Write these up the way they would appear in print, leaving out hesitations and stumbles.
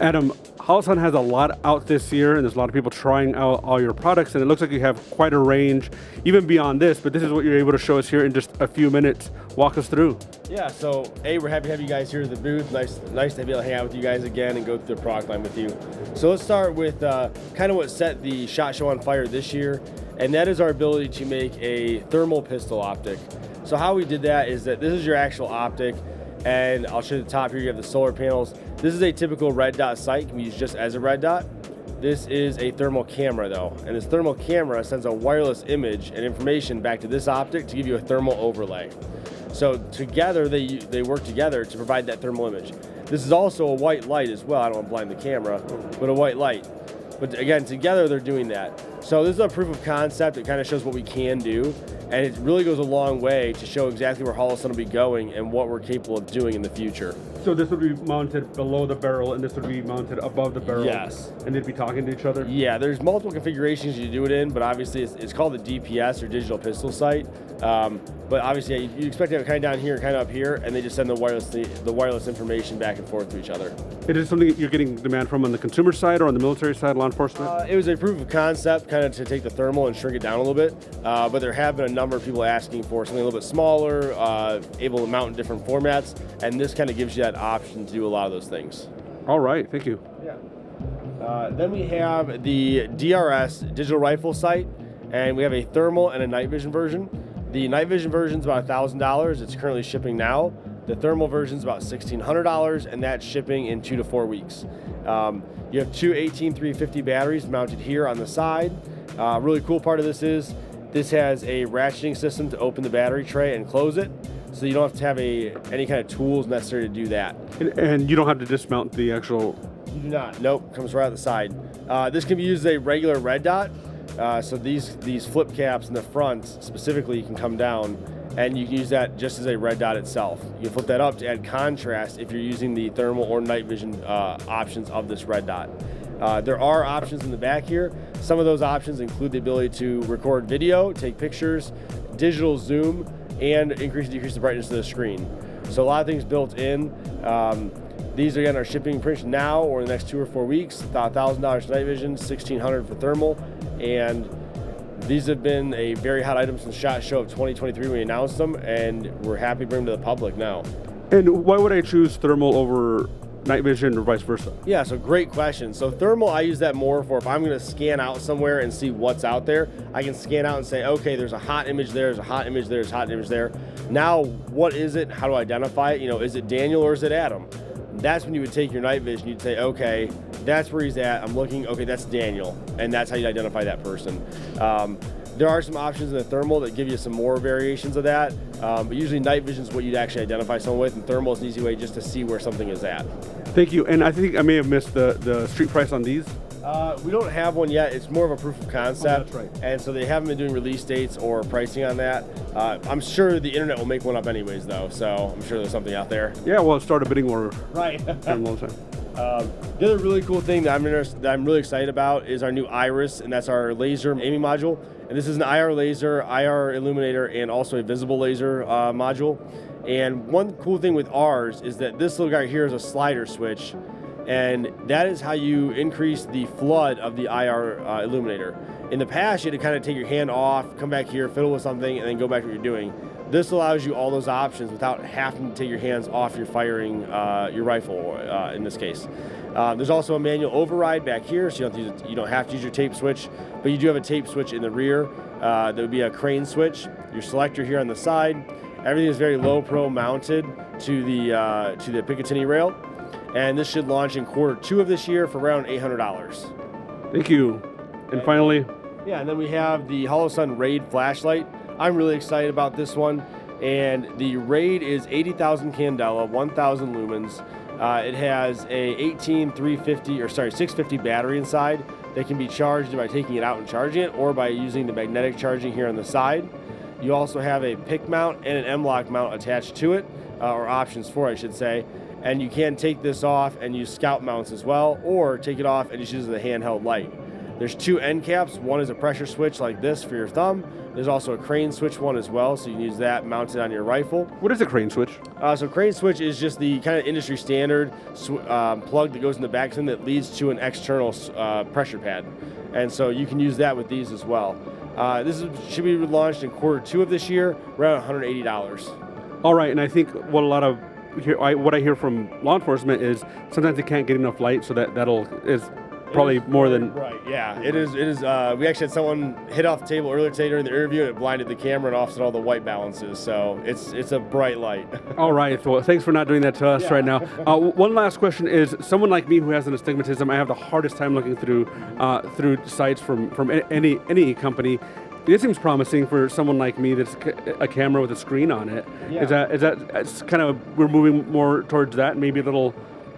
Adam, HOLOSUN has a lot out this year, and there's a lot of people trying out all your products, and it looks like you have quite a range, even beyond this, but this is what you're able to show us here in just a few minutes. Walk us through. Yeah, so we're happy to have you guys here at the booth. Nice to be able to hang out with you guys again and go through the product line with you. So let's start with kind of what set the SHOT Show on fire this year, and that is our ability to make a thermal pistol optic. So how we did that is that this is your actual optic, and I'll show you the top here. You have the solar panels. This is a typical red dot sight. It can be used just as a red dot. This is a thermal camera though, and this thermal camera sends a wireless image and information back to this optic to give you a thermal overlay. So together, they work together to provide that thermal image. This is also a white light as well. I don't want to blind the camera, but a white light. But again, together they're doing that. So this is a proof of concept. It kind of shows what we can do, and it really goes a long way to show exactly where HOLOSUN will be going and what we're capable of doing in the future. So this would be mounted below the barrel, and this would be mounted above the barrel? Yes. And they'd be talking to each other? Yeah, there's multiple configurations you do it in, but obviously it's called the DPS, or digital pistol sight. But obviously, you expect to have it kind of down here and kind of up here, and they just send the wireless information back and forth to each other. It is something you're getting demand from on the consumer side or on the military side, law enforcement? It was a proof of concept, kind of to take the thermal and shrink it down a little bit. But there have been a number of people asking for something a little bit smaller, able to mount in different formats, and this kind of gives you that option to do a lot of those things. All right, thank you. Yeah. Then we have the DRS digital rifle sight, and we have a thermal and a night vision version. The night vision version is about $1,000. It's currently shipping now. The thermal version is about $1,600, and that's shipping in 2 to 4 weeks. You have two 18350 batteries mounted here on the side. Really cool part of this is this has a ratcheting system to open the battery tray and close it, so you don't have to have any kind of tools necessary to do that. And you don't have to dismount the actual... You do not. Nope, comes right out the side. This can be used as a regular red dot. So these flip caps in the front specifically can come down, and you can use that just as a red dot itself. You can flip that up to add contrast if you're using the thermal or night vision options of this red dot. There are options in the back here. Some of those options include the ability to record video, take pictures, digital zoom, and increase and decrease the brightness of the screen. So a lot of things built in. These again are shipping pretty much now or the next 2 or 4 weeks. $1,000 for night vision, $1,600 for thermal, and these have been a very hot item since SHOT Show of 2023 when we announced them, and we're happy to bring them to the public now. And why would I choose thermal over night vision or vice versa? Yeah, so great question. So thermal, I use that more for if I'm going to scan out somewhere and see what's out there. I can scan out and say, okay, there's a hot image there, there's a hot image there, there's a hot image there. Now, what is it? How do I identify it? You know, is it Daniel or is it Adam? That's when you would take your night vision. You'd say, okay, that's where he's at. I'm looking, okay, that's Daniel. And that's how you identify that person. There are some options in the thermal that give you some more variations of that. But usually night vision is what you'd actually identify someone with, and thermal is an easy way just to see where something is at. Thank you. And I think I may have missed the street price on these. We don't have one yet. It's more of a proof of concept. Oh, that's right. And so they haven't been doing release dates or pricing on that. I'm sure the internet will make one up anyways, though. So I'm sure there's something out there. Yeah, well, start a bidding war. Right. In a long time. The other really cool thing that I'm really excited about is our new Iris, and that's our laser aiming module. And this is an IR laser, IR illuminator, and also a visible laser module. And one cool thing with ours is that this little guy here is a slider switch, and that is how you increase the flood of the IR illuminator. In the past, you had to kind of take your hand off, come back here, fiddle with something, and then go back to what you're doing. This allows you all those options without having to take your hands off your firing your rifle, in this case. There's also a manual override back here, so you don't have to use your tape switch, but you do have a tape switch in the rear. There would be a crane switch, your selector here on the side. Everything is very low pro mounted to the Picatinny rail, and this should launch in Q2 of this year for around $800. Thank you. And finally, yeah, and then we have the HOLOSUN Raid flashlight. I'm really excited about this one, and the Raid is 80,000 candela, 1,000 lumens. It has a 650 battery inside that can be charged by taking it out and charging it, or by using the magnetic charging here on the side. You also have a pick mount and an M-lock mount attached to it, or options for it, I should say. And you can take this off and use scout mounts as well, or take it off and just use it as a handheld light. There's 2 end caps. One is a pressure switch like this for your thumb. There's also a crane switch one as well, so you can use that mounted on your rifle. What is a crane switch? So crane switch is just the kind of industry standard plug that goes in the back of them that leads to an external pressure pad. And so you can use that with these as well. Should be launched in Q2 of this year, around $180. All right, and I think what I hear from law enforcement is sometimes they can't get enough light, so that'll is probably more than right. Yeah, it is. We actually had someone hit off the table earlier today during the interview, and it blinded the camera and offset all the white balances. So it's a bright light. All right. Well, thanks for not doing that to us right now. One last question is: someone like me who has an astigmatism, I have the hardest time looking through sites from any company. This seems promising for someone like me that's a camera with a screen on it. Yeah. Is that kind of, we're moving more towards that, maybe a little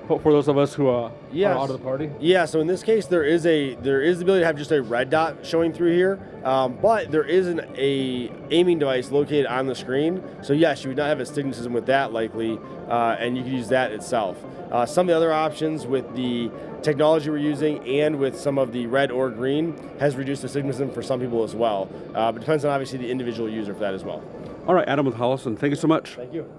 for those of us who are out of the party? Yeah, so in this case, there is the ability to have just a red dot showing through here, but there is an aiming device located on the screen. So yes, you would not have astigmatism with that likely, and you can use that itself. Some of the other options with the technology we're using and with some of the red or green has reduced astigmatism for some people as well. But it depends on obviously the individual user for that as well. All right, Adam with HOLOSUN, thank you so much. Thank you.